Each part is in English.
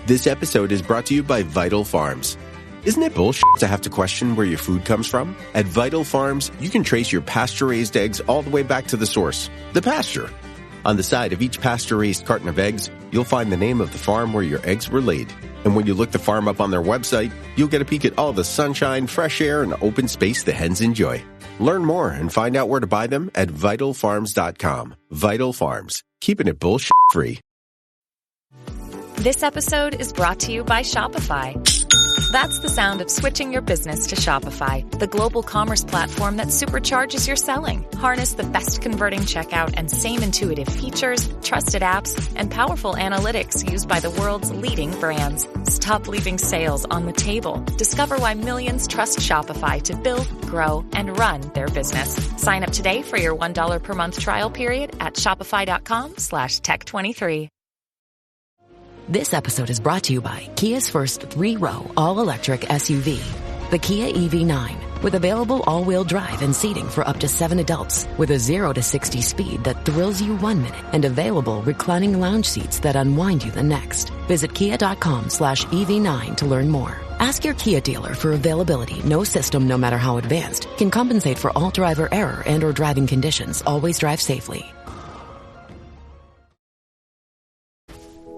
This episode is brought to you by Vital Farms. Isn't it bullshit to have to question where your food comes from? At Vital Farms, you can trace your pasture-raised eggs all the way back to the source, the pasture. On the side of each pasture-raised carton of eggs, you'll find the name of the farm where your eggs were laid. And when you look the farm up on their website, you'll get a peek at all the sunshine, fresh air, and open space the hens enjoy. Learn more and find out where to buy them at vitalfarms.com. Vital Farms, keeping it bullshit free. This episode is brought to you by Shopify. That's the sound of switching your business to Shopify, the global commerce platform that supercharges your selling. Harness the best converting checkout and same intuitive features, trusted apps, and powerful analytics used by the world's leading brands. Stop leaving sales on the table. Discover why millions trust Shopify to build, grow, and run their business. Sign up today for your $1 per month trial period at shopify.com/tech23. This episode is brought to you by Kia's first 3-row all-electric SUV, the Kia EV9, with available all-wheel drive and seating for up to 7 adults, with a 0 to 60 speed that thrills you 1 minute and available reclining lounge seats that unwind you the next. Visit kia.com/EV9 to learn more. Ask your Kia dealer for availability. No system, no matter how advanced, can compensate for all driver error and or driving conditions. Always drive safely.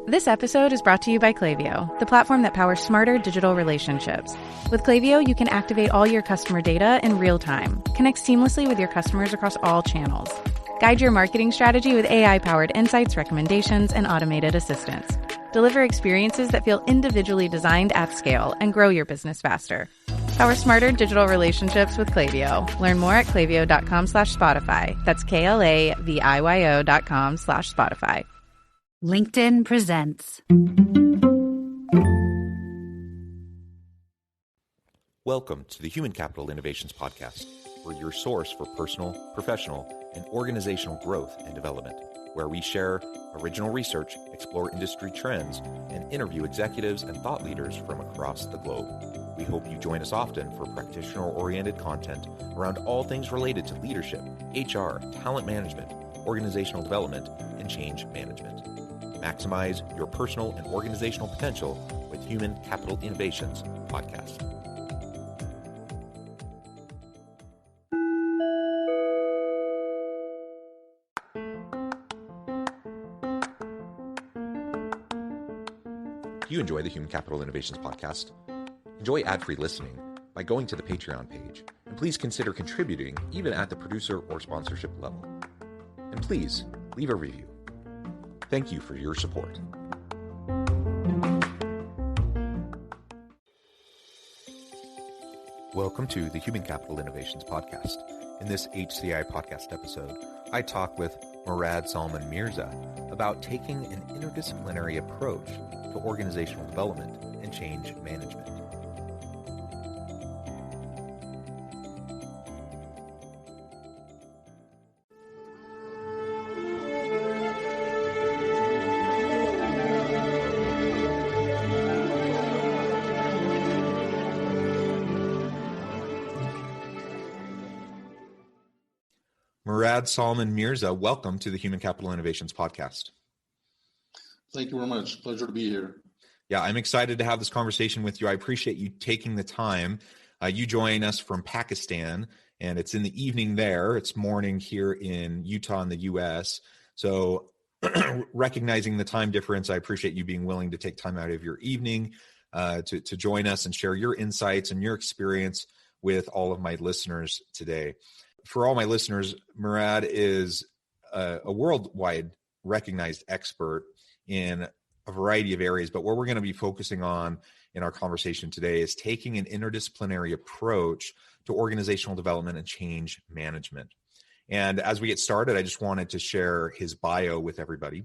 This episode is brought to you by Klaviyo, the platform that powers smarter digital relationships. With Klaviyo, you can activate all your customer data in real time, connect seamlessly with your customers across all channels, guide your marketing strategy with AI-powered insights, recommendations, and automated assistance, deliver experiences that feel individually designed at scale, and grow your business faster. Power smarter digital relationships with Klaviyo. Learn more at klaviyo.com/Spotify. That's KLAVIYO.com/Spotify. LinkedIn presents. Welcome to the Human Capital Innovations Podcast. We're your source for personal, professional, and organizational growth and development, where we share original research, explore industry trends, and interview executives and thought leaders from across the globe. We hope you join us often for practitioner-oriented content around all things related to leadership, HR, talent management, organizational development, and change management. Maximize your personal and organizational potential with Human Capital Innovations Podcast. Do you enjoy the Human Capital Innovations Podcast? Enjoy ad-free listening by going to the Patreon page, and please consider contributing even at the producer or sponsorship level. And please leave a review. Thank you for your support. Welcome to the Human Capital Innovations Podcast. In this HCI podcast episode, I talk with Murad Salman Mirza about taking an interdisciplinary approach to organizational development and change management. Murad Salman Mirza, welcome to the Human Capital Innovations Podcast. Thank you very much. Pleasure to be here. Yeah, I'm excited to have this conversation with you. I appreciate you taking the time. You join us from Pakistan, and it's in the evening there. It's morning here in Utah in the U.S. So recognizing the time difference, I appreciate you being willing to take time out of your evening to join us and share your insights and your experience with all of my listeners today. For all my listeners, Murad is a worldwide recognized expert in a variety of areas, but what we're going to be focusing on in our conversation today is taking an interdisciplinary approach to organizational development and change management. And as we get started, I just wanted to share his bio with everybody.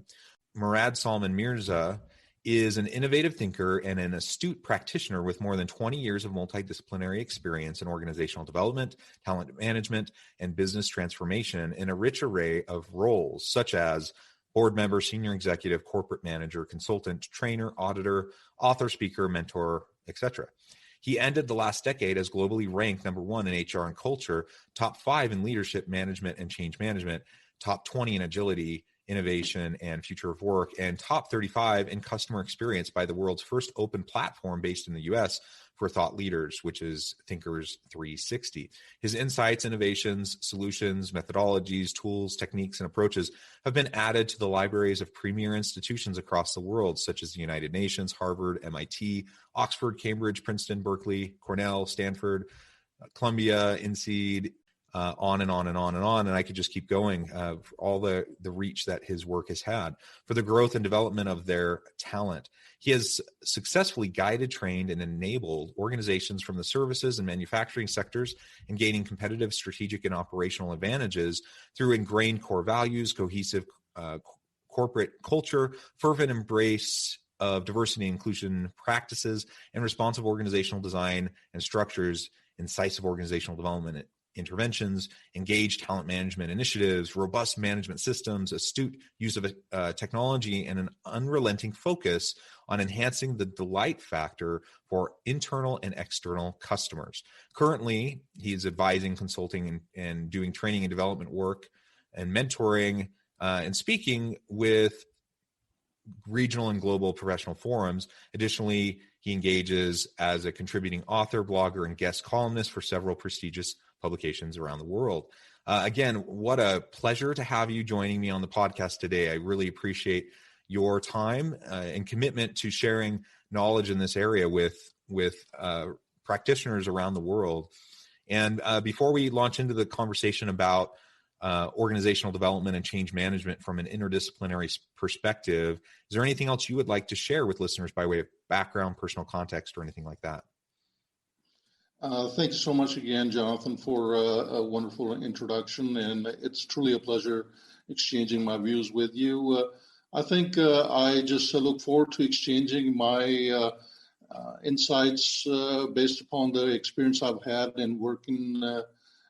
Murad Salman Mirza is an innovative thinker and an astute practitioner with more than 20 years of multidisciplinary experience in organizational development, talent management, and business transformation in a rich array of roles, such as board member, senior executive, corporate manager, consultant, trainer, auditor, author, speaker, mentor, etc. He ended the last decade as globally ranked #1 in HR and culture, top 5 in leadership management and change management, top 20 in agility innovation and future of work, and top 35 in customer experience by the world's first open platform based in the US for thought leaders, which is Thinkers 360. His insights, innovations, solutions, methodologies, tools, techniques, and approaches have been added to the libraries of premier institutions across the world, such as the United Nations, Harvard, MIT, Oxford, Cambridge, Princeton, Berkeley, Cornell, Stanford, Columbia, INSEAD, on and on and on and on. And I could just keep going for all the reach that his work has had for the growth and development of their talent. He has successfully guided, trained, and enabled organizations from the services and manufacturing sectors in gaining competitive, strategic, and operational advantages through ingrained core values, cohesive corporate culture, fervent embrace of diversity and inclusion practices, and responsive organizational design and structures, incisive organizational development interventions, engaged talent management initiatives, robust management systems, astute use of technology, and an unrelenting focus on enhancing the delight factor for internal and external customers. Currently, he is advising, consulting, and doing training and development work and mentoring and speaking with regional and global professional forums. Additionally, he engages as a contributing author, blogger, and guest columnist for several prestigious publications around the world. Again, what a pleasure to have you joining me on the podcast today. I really appreciate your time and commitment to sharing knowledge in this area with practitioners around the world. And before we launch into the conversation about organizational development and change management from an interdisciplinary perspective, is there anything else you would like to share with listeners by way of background, personal context, or anything like that? Thanks so much again, Jonathan, for a wonderful introduction, and it's truly a pleasure exchanging my views with you. I think I just look forward to exchanging my insights based upon the experience I've had in working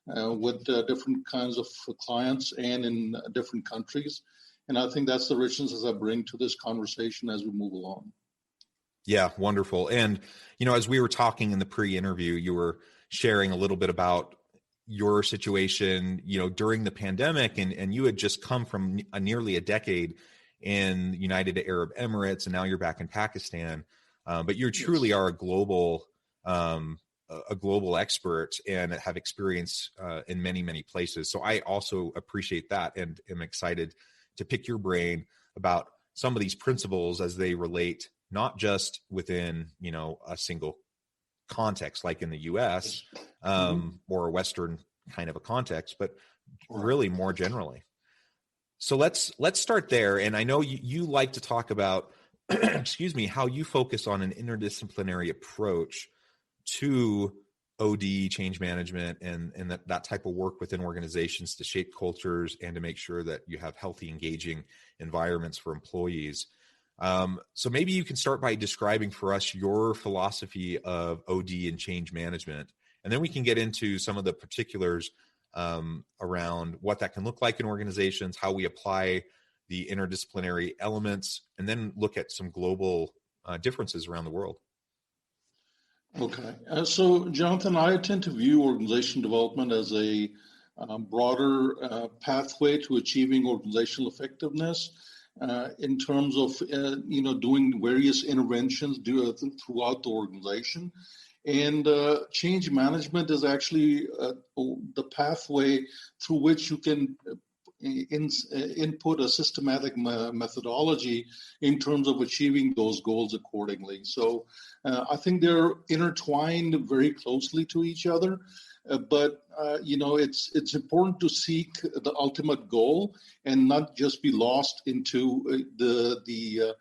with different kinds of clients and in different countries. And I think that's the richness that I bring to this conversation as we move along. Yeah, wonderful. And, as we were talking in the pre-interview, you were sharing a little bit about your situation, during the pandemic, and you had just come from nearly a decade in United Arab Emirates, and now you're back in Pakistan. But you truly are a global expert and have experience in many, many places. So I also appreciate that and am excited to pick your brain about some of these principles as they relate not just within, a single context like in the US or a Western kind of a context, but really more generally. So let's start there. And I know you like to talk about, how you focus on an interdisciplinary approach to OD, change management, and that type of work within organizations to shape cultures and to make sure that you have healthy, engaging environments for employees. So maybe you can start by describing for us your philosophy of OD and change management, and then we can get into some of the particulars around what that can look like in organizations, how we apply the interdisciplinary elements, and then look at some global differences around the world. Okay. So, Jonathan, I tend to view organization development as a broader pathway to achieving organizational effectiveness in terms of, doing various interventions throughout the organization. And change management is actually the pathway through which you can input a systematic methodology in terms of achieving those goals accordingly. So I think they're intertwined very closely to each other. But it's important to seek the ultimate goal and not just be lost into the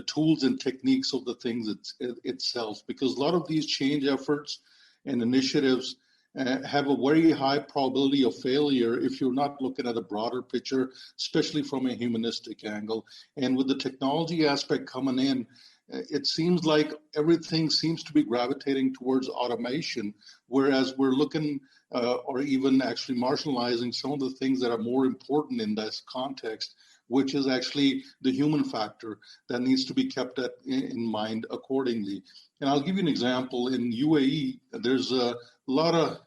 tools and techniques of the things itself, because a lot of these change efforts and initiatives have a very high probability of failure if you're not looking at a broader picture, especially from a humanistic angle. And with the technology aspect coming in, it seems like everything seems to be gravitating towards automation, whereas we're looking or even actually marginalizing some of the things that are more important in this context, which is actually the human factor that needs to be kept in mind accordingly. And I'll give you an example. In UAE, there's a lot of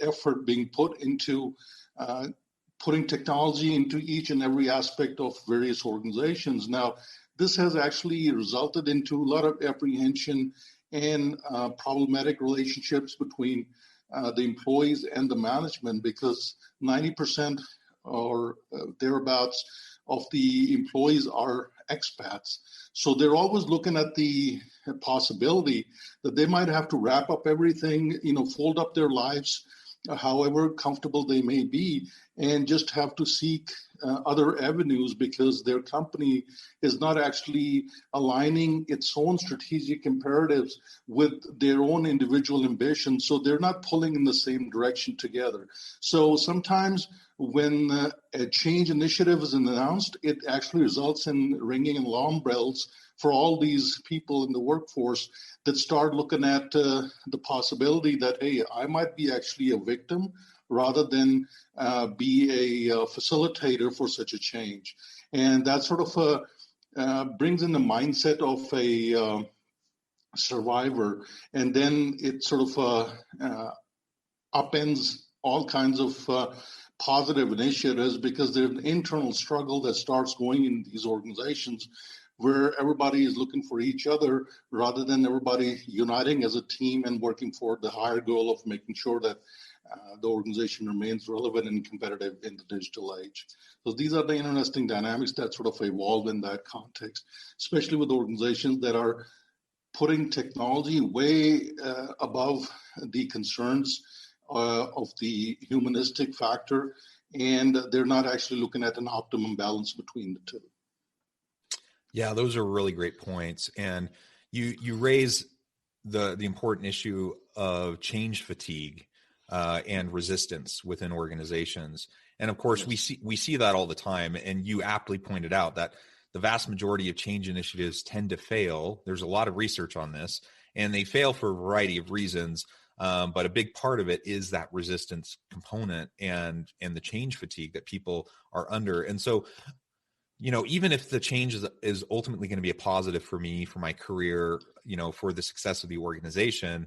effort being put into putting technology into each and every aspect of various organizations. Now, this has actually resulted into a lot of apprehension and problematic relationships between the employees and the management, because 90% or thereabouts of the employees are expats. So they're always looking at the possibility that they might have to wrap up everything, fold up their lives, however comfortable they may be, and just have to seek other avenues because their company is not actually aligning its own strategic imperatives with their own individual ambitions. So they're not pulling in the same direction together. So sometimes when a change initiative is announced, it actually results in ringing alarm bells for all these people in the workforce that start looking at the possibility that, hey, I might be actually a victim rather than be a facilitator for such a change. And that sort of brings in the mindset of a survivor, and then it sort of upends all kinds of positive initiatives, because there's an internal struggle that starts going in these organizations where everybody is looking for each other rather than everybody uniting as a team and working for the higher goal of making sure that the organization remains relevant and competitive in the digital age. So these are the interesting dynamics that sort of evolve in that context, especially with organizations that are putting technology way above the concerns of the humanistic factor, and they're not actually looking at an optimum balance between the two. Yeah, those are really great points. And you raise the important issue of change fatigue and resistance within organizations. And of course, yes, we see that all the time. And you aptly pointed out that the vast majority of change initiatives tend to fail. There's a lot of research on this, and they fail for a variety of reasons. But a big part of it is that resistance component and the change fatigue that people are under. And so, even if the change is ultimately going to be a positive for me, for my career, for the success of the organization,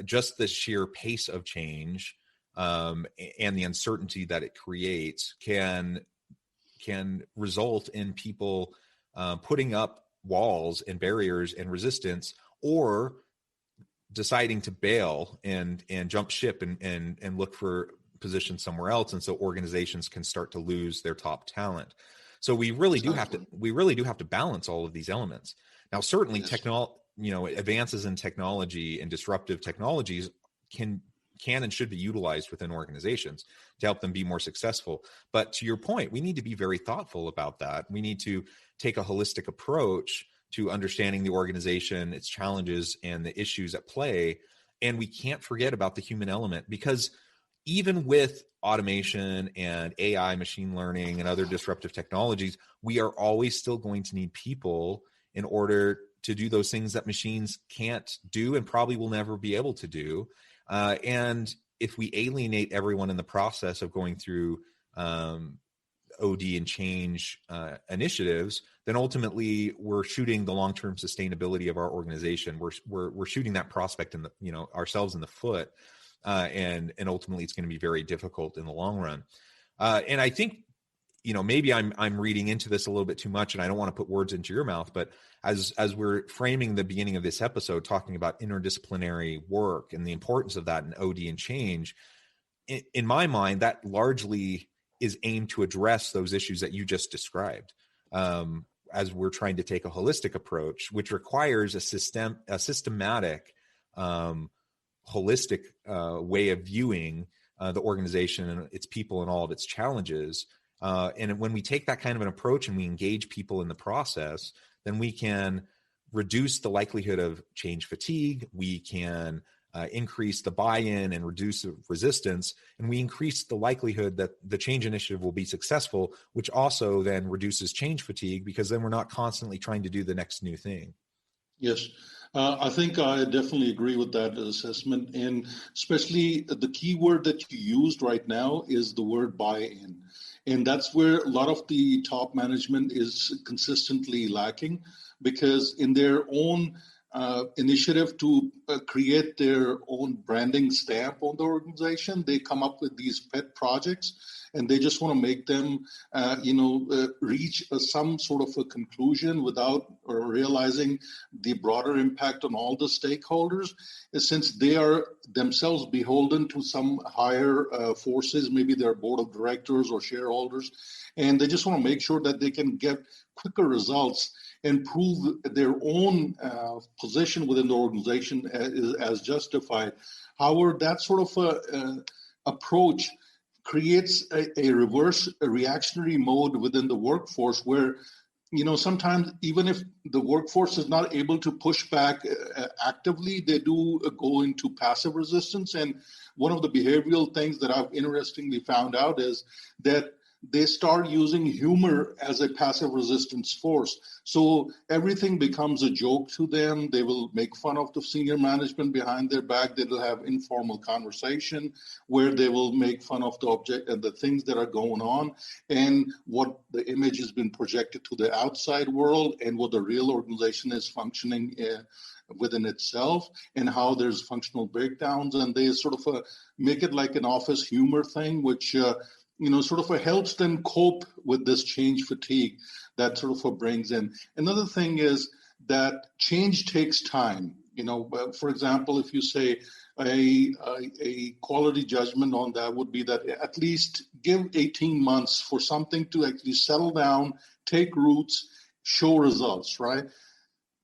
just the sheer pace of change and the uncertainty that it creates can result in people putting up walls and barriers and resistance, or deciding to bail and jump ship and look for positions somewhere else. And so organizations can start to lose their top talent. So we really do have to balance all of these elements. Now, certainly advances in technology and disruptive technologies can and should be utilized within organizations to help them be more successful. But to your point, we need to be very thoughtful about that. We need to take a holistic approach to understanding the organization, its challenges, and the issues at play. And we can't forget about the human element, because even with automation and AI, machine learning, and other disruptive technologies, we are always still going to need people in order to do those things that machines can't do and probably will never be able to do. And if we alienate everyone in the process of going through OD and change initiatives, then ultimately we're shooting the long-term sustainability of our organization. We're shooting that prospect in the ourselves in the foot. And ultimately it's going to be very difficult in the long run. And I think, maybe I'm reading into this a little bit too much, and I don't want to put words into your mouth, but as we're framing the beginning of this episode, talking about interdisciplinary work and the importance of that in OD and change, in my mind, that largely is aimed to address those issues that you just described. As we're trying to take a holistic approach, which requires a systematic, holistic way of viewing the organization and its people and all of its challenges. And when we take that kind of an approach and we engage people in the process, then we can reduce the likelihood of change fatigue. We can increase the buy-in and reduce the resistance, and we increase the likelihood that the change initiative will be successful, which also then reduces change fatigue, because then we're not constantly trying to do the next new thing. Yes. I think I definitely agree with that assessment, and especially the key word that you used right now is the word buy-in. And that's where a lot of the top management is consistently lacking, because in their own initiative to create their own branding stamp on the organization. They come up with these pet projects, and they just want to make them, reach some sort of a conclusion without realizing the broader impact on all the stakeholders, since they are themselves beholden to some higher forces, maybe their board of directors or shareholders, and they just want to make sure that they can get quicker results and prove their own position within the organization as justified. However, that sort of approach creates a reverse reactionary mode within the workforce where, sometimes even if the workforce is not able to push back actively, they do go into passive resistance. And one of the behavioral things that I've interestingly found out is that they start using humor as a passive resistance force. So everything becomes a joke to them. They will make fun of the senior management behind their back. They will have informal conversation where they will make fun of the things that are going on and what the image has been projected to the outside world and what the real organization is functioning within itself and how there's functional breakdowns. And they sort of make it like an office humor thing, which sort of helps them cope with this change fatigue that sort of brings in. Another thing is that change takes time. For example, if you say a quality judgment on that would be that at least give 18 months for something to actually settle down, take roots, show results, right?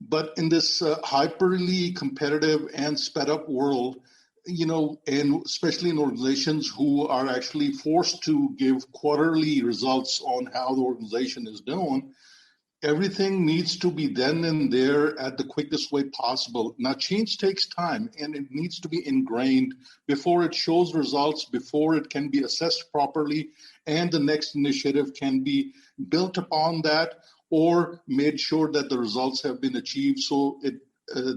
But in this hyperly competitive and sped up world, and especially in organizations who are actually forced to give quarterly results on how the organization is doing, everything needs to be then and there at the quickest way possible. Now, change takes time, and it needs to be ingrained before it shows results, before it can be assessed properly, and the next initiative can be built upon that or made sure that the results have been achieved so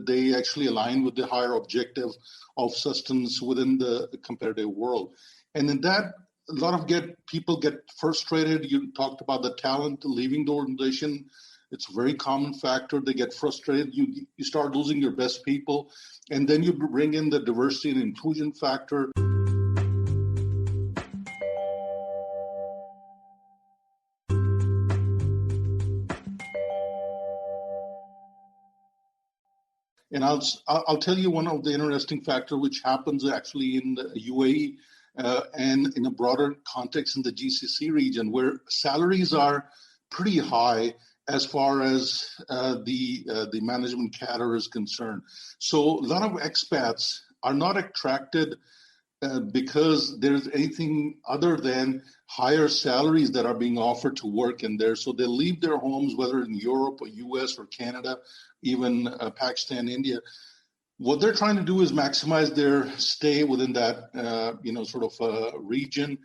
they actually align with the higher objective of sustenance within the competitive world. And in that, a lot of people get frustrated. You talked about the talent leaving the organization. It's a very common factor. They get frustrated. You start losing your best people. And then you bring in the diversity and inclusion factor. And I'll tell you one of the interesting factors which happens actually in the UAE and in a broader context in the GCC region, where salaries are pretty high as far as the management cadre is concerned. So a lot of expats are not attracted because there's anything other than higher salaries that are being offered to work in there. So they leave their homes, whether in Europe or US or Canada, even Pakistan, India. What they're trying to do is maximize their stay within that, region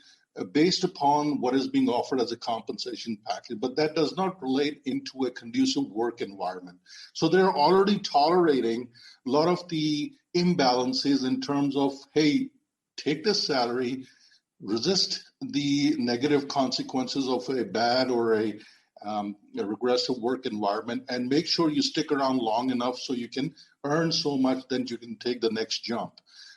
based upon what is being offered as a compensation package. But that does not relate into a conducive work environment. So they're already tolerating a lot of the imbalances in terms of, hey, take this salary, resist the negative consequences of a bad or a regressive work environment, and make sure you stick around long enough so you can earn so much that you can take the next jump.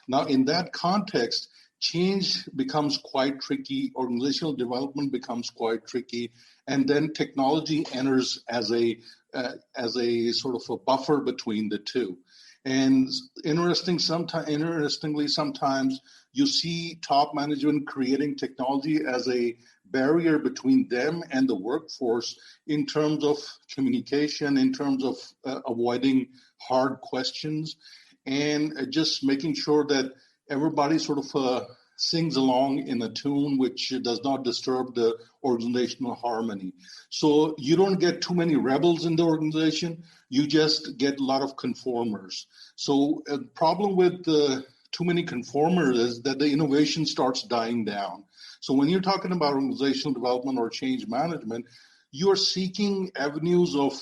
Now, in that context, change becomes quite tricky, organizational development becomes quite tricky, and then technology enters as a sort of a buffer between the two. And interestingly, sometimes you see top management creating technology as a barrier between them and the workforce in terms of communication, in terms of avoiding hard questions, and just making sure that everybody sort of sings along in a tune which does not disturb the organizational harmony. So you don't get too many rebels in the organization, you just get a lot of conformers. So a problem with too many conformers is that the innovation starts dying down. So when you're talking about organizational development or change management, you're seeking avenues of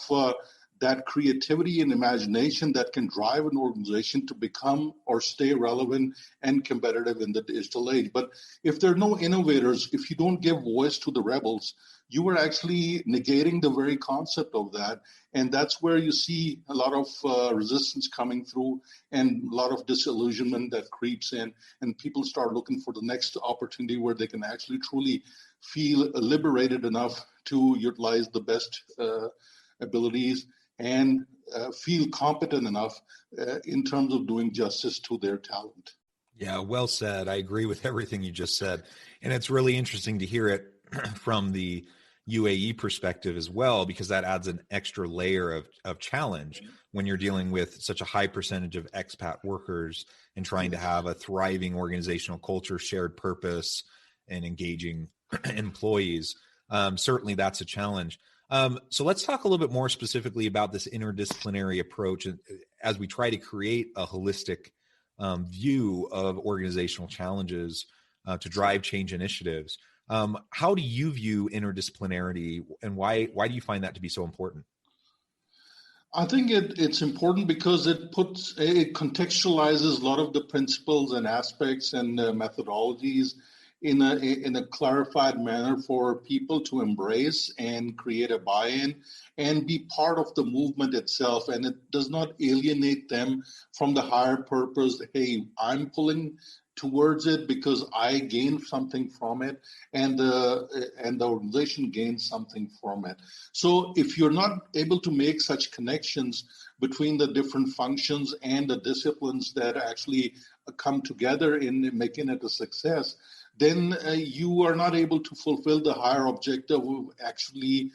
that creativity and imagination that can drive an organization to become or stay relevant and competitive in the digital age. But if there are no innovators, if you don't give voice to the rebels, you are actually negating the very concept of that. And that's where you see a lot of resistance coming through and a lot of disillusionment that creeps in. And people start looking for the next opportunity where they can actually truly feel liberated enough to utilize the best abilities and feel competent enough in terms of doing justice to their talent. Yeah, well said. I agree with everything you just said. And it's really interesting to hear it from the UAE perspective as well, because that adds an extra layer of challenge when you're dealing with such a high percentage of expat workers and trying to have a thriving organizational culture, shared purpose, and engaging employees. Certainly that's a challenge. So let's talk a little bit more specifically about this interdisciplinary approach as we try to create a holistic view of organizational challenges to drive change initiatives. How do you view interdisciplinarity, and why do you find that to be so important? I think it's important because it contextualizes a lot of the principles and aspects and methodologies in a clarified manner for people to embrace and create a buy-in and be part of the movement itself. And it does not alienate them from the higher purpose. Hey, I'm pulling towards it because I gain something from it, and the organization gains something from it. So if you're not able to make such connections between the different functions and the disciplines that actually come together in making it a success, then you are not able to fulfill the higher objective of actually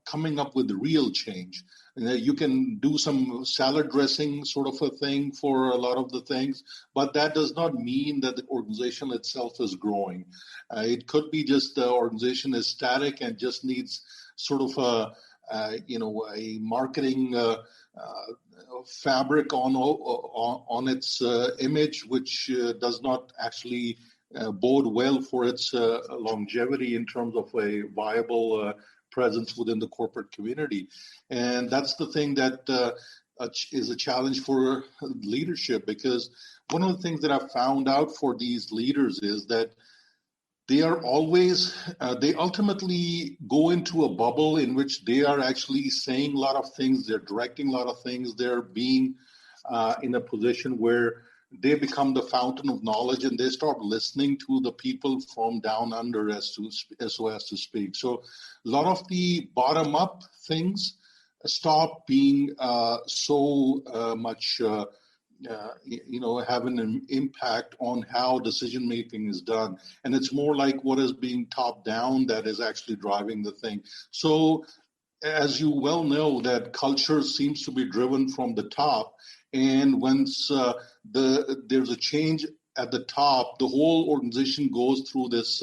coming up with real change. You can do some salad dressing sort of a thing for a lot of the things, but that does not mean that the organization itself is growing. It could be just the organization is static and just needs sort of a marketing fabric on its image, which does not actually bode well for its longevity in terms of a viable presence within the corporate community. And that's the thing that is a challenge for leadership, because one of the things that I've found out for these leaders is that they are always, they ultimately go into a bubble in which they are actually saying a lot of things, they're directing a lot of things, they're being in a position where they become the fountain of knowledge, and they start listening to the people from down under, so as to speak. So a lot of the bottom-up things stop being so much, having an impact on how decision-making is done. And it's more like what is being top-down that is actually driving the thing. So as you well know, that culture seems to be driven from the top. And once there's a change at the top, the whole organization goes through this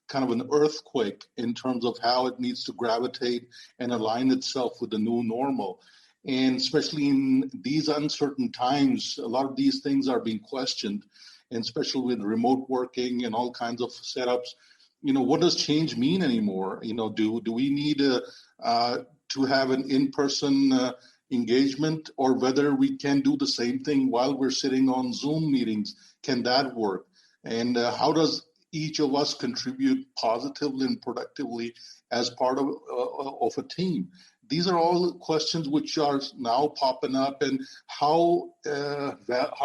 kind of an earthquake in terms of how it needs to gravitate and align itself with the new normal. And especially in these uncertain times, a lot of these things are being questioned, and especially with remote working and all kinds of setups. What does change mean anymore? Do we need to have an in-person engagement, or whether we can do the same thing while we're sitting on Zoom meetings? Can that work? And how does each of us contribute positively and productively as part of a team? These are all questions which are now popping up, and how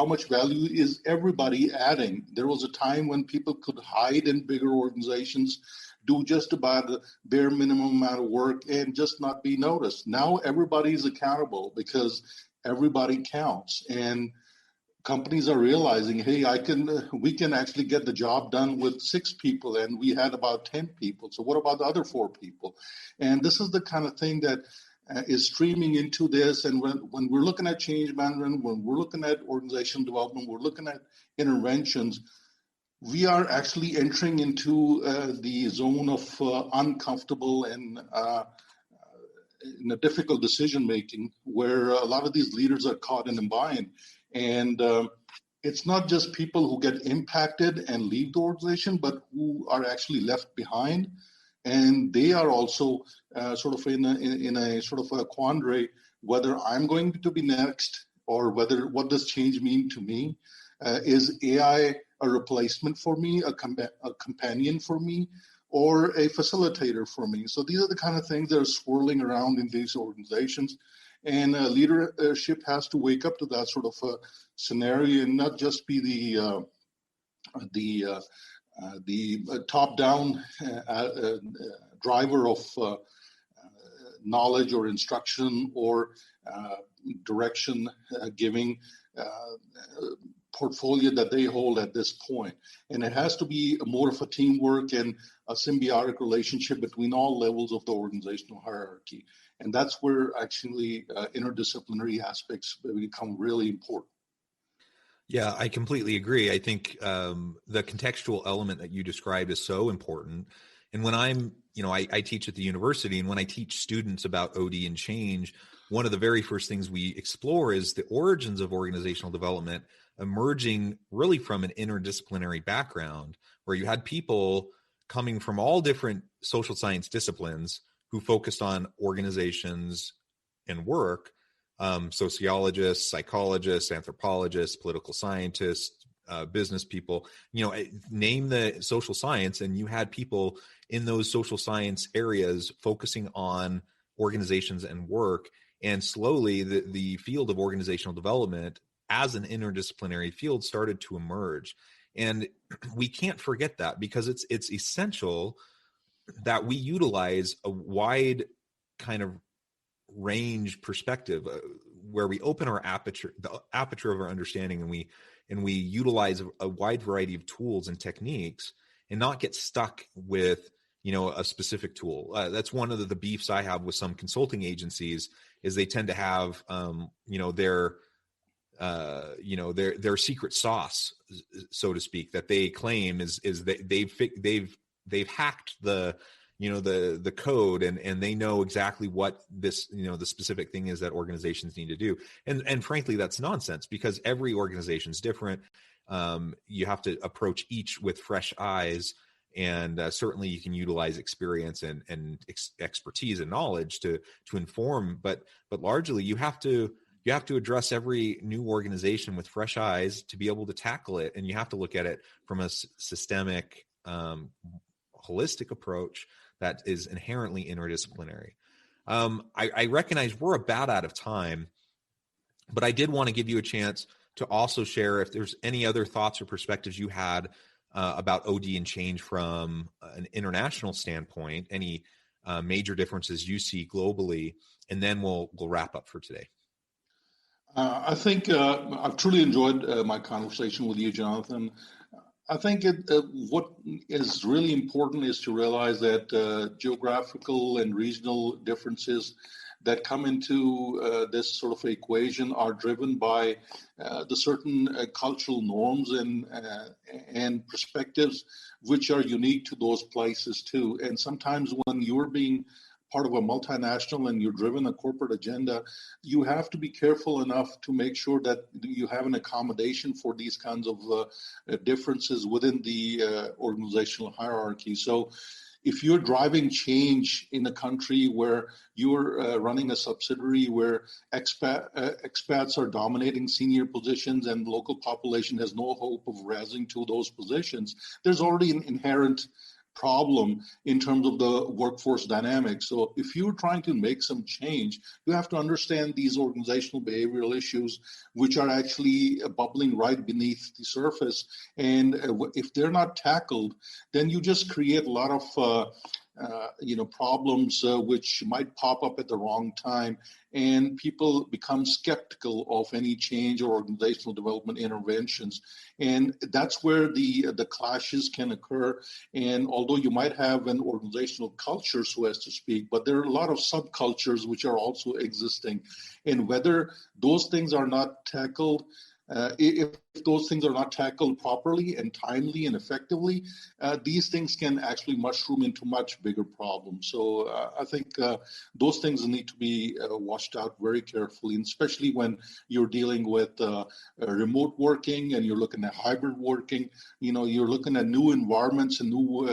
much value is everybody adding? There was a time when people could hide in bigger organizations, do just about the bare minimum amount of work and just not be noticed. Now everybody's accountable because everybody counts. And companies are realizing, hey, we can actually get the job done with 6 people, and we had about 10 people. So what about the other 4 people? And this is the kind of thing that is streaming into this. And when we're looking at change management, when we're looking at organizational development, we're looking at interventions, we are actually entering into the zone of uncomfortable and in a difficult decision-making, where a lot of these leaders are caught in a bind. And it's not just people who get impacted and leave the organization, but who are actually left behind. And they are also sort of in a sort of a quandary whether I'm going to be next or what does change mean to me. Is AI a replacement for me, a companion for me, or a facilitator for me? So these are the kind of things that are swirling around in these organizations. And leadership has to wake up to that sort of scenario and not just be the top-down driver of knowledge or instruction or direction giving portfolio that they hold at this point. And it has to be more of a teamwork and a symbiotic relationship between all levels of the organizational hierarchy. And that's where actually interdisciplinary aspects become really important. Yeah, I completely agree. I think the contextual element that you described is so important. And when I teach at the university, and when I teach students about OD and change, one of the very first things we explore is the origins of organizational development emerging really from an interdisciplinary background, where you had people coming from all different social science disciplines who focused on organizations and work, sociologists, psychologists, anthropologists, political scientists, business people, name the social science, and you had people in those social science areas focusing on organizations and work. And slowly the field of organizational development as an interdisciplinary field started to emerge. And we can't forget that, because it's essential that we utilize a wide kind of range perspective where we open the aperture of our understanding, and we utilize a wide variety of tools and techniques, and not get stuck with a specific tool. That's one of the beefs I have with some consulting agencies, is they tend to have their secret sauce, so to speak, that they claim is that they've hacked the code, and they know exactly what this the specific thing is that organizations need to do. And frankly, that's nonsense, because every organization is different. You have to approach each with fresh eyes, and certainly you can utilize experience and expertise and knowledge to inform, but largely you have to address every new organization with fresh eyes to be able to tackle it. And you have to look at it from a systemic, holistic approach that is inherently interdisciplinary. I recognize we're about out of time, but I did want to give you a chance to also share if there's any other thoughts or perspectives you had about OD and change from an international standpoint, any major differences you see globally, and then we'll wrap up for today. I think I've truly enjoyed my conversation with you, Jonathan. I think what is really important is to realize that geographical and regional differences that come into this sort of equation are driven by the certain cultural norms and perspectives which are unique to those places too. And sometimes when you're being part of a multinational and you're driven a corporate agenda, you have to be careful enough to make sure that you have an accommodation for these kinds of differences within the organizational hierarchy. So if you're driving change in a country where you're running a subsidiary where expats are dominating senior positions and the local population has no hope of rising to those positions, there's already an inherent problem in terms of the workforce dynamics. So if you're trying to make some change, you have to understand these organizational behavioral issues, which are actually bubbling right beneath the surface. And if they're not tackled, then you just create a lot of problems which might pop up at the wrong time, and people become skeptical of any change or organizational development interventions. And that's where the clashes can occur. And although you might have an organizational culture, so as to speak, but there are a lot of subcultures which are also existing. And whether those things are not tackled, if those things are not tackled properly and timely and effectively, these things can actually mushroom into much bigger problems. So I think those things need to be watched out very carefully, and especially when you're dealing with remote working and you're looking at hybrid working. You're looking at new environments, a new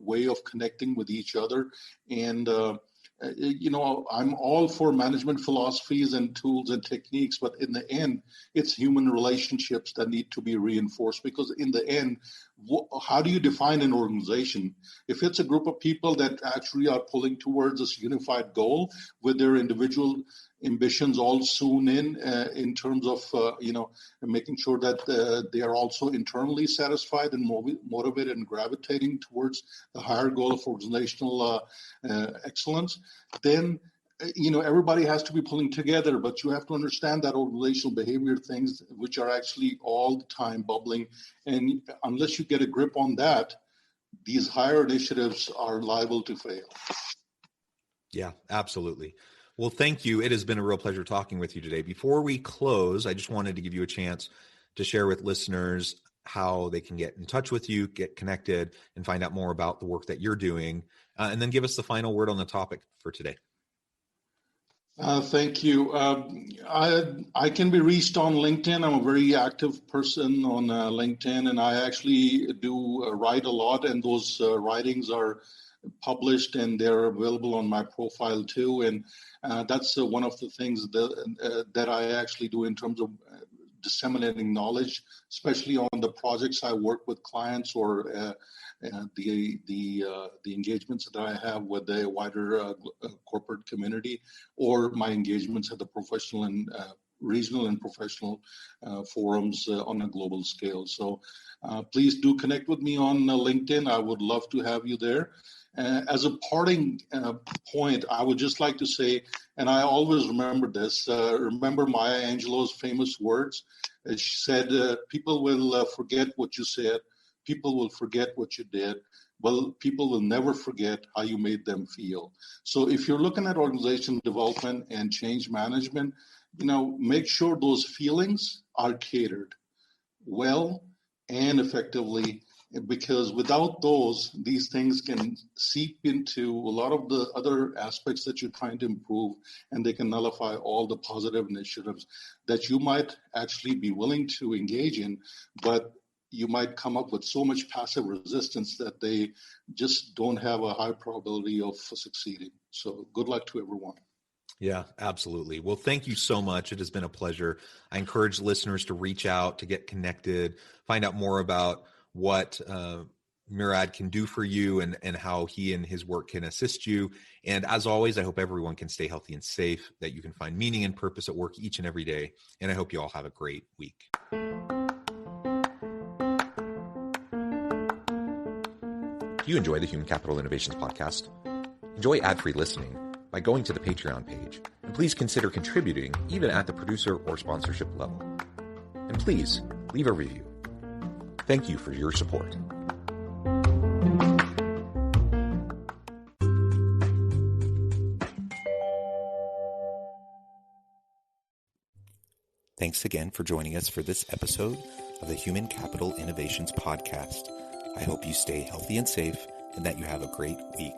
way of connecting with each other. And I'm all for management philosophies and tools and techniques, but in the end, it's human relationships that need to be reinforced, because in the end, how do you define an organization? If it's a group of people that actually are pulling towards this unified goal with their individual ambitions all soon in terms of, making sure that they are also internally satisfied and motivated and gravitating towards the higher goal of organizational excellence, then everybody has to be pulling together. But you have to understand that organizational behavior things, which are actually all the time bubbling, and unless you get a grip on that, these higher initiatives are liable to fail. Yeah, absolutely. Well, thank you. It has been a real pleasure talking with you today. Before we close, I just wanted to give you a chance to share with listeners how they can get in touch with you, get connected, and find out more about the work that you're doing, and then give us the final word on the topic for today. Thank you. I can be reached on LinkedIn. I'm a very active person on LinkedIn, and I actually do write a lot, and those writings are published and they're available on my profile too. And that's one of the things that I actually do in terms of disseminating knowledge, especially on the projects I work with clients or the engagements that I have with the wider corporate community, or my engagements at the professional and regional and professional forums on a global scale. So please do connect with me on LinkedIn. I would love to have you there. As a parting point, I would just like to say, and I always remember this, remember Maya Angelou's famous words. She said, people will forget what you said, people will forget what you did, well, people will never forget how you made them feel. So if you're looking at organization development and change management, make sure those feelings are catered well and effectively, because without these things can seep into a lot of the other aspects that you're trying to improve, and they can nullify all the positive initiatives that you might actually be willing to engage in, but you might come up with so much passive resistance that they just don't have a high probability of succeeding. So good luck to everyone. Yeah, absolutely. Well, thank you so much. It has been a pleasure. I encourage listeners to reach out, to get connected, find out more about what Murad can do for you and how he and his work can assist you. And as always, I hope everyone can stay healthy and safe, that you can find meaning and purpose at work each and every day. And I hope you all have a great week. Do you enjoy the Human Capital Innovations podcast? Enjoy ad-free listening by going to the Patreon page. And please consider contributing even at the producer or sponsorship level. And please leave a review. Thank you for your support. Thanks again for joining us for this episode of the Human Capital Innovations podcast. I hope you stay healthy and safe and that you have a great week.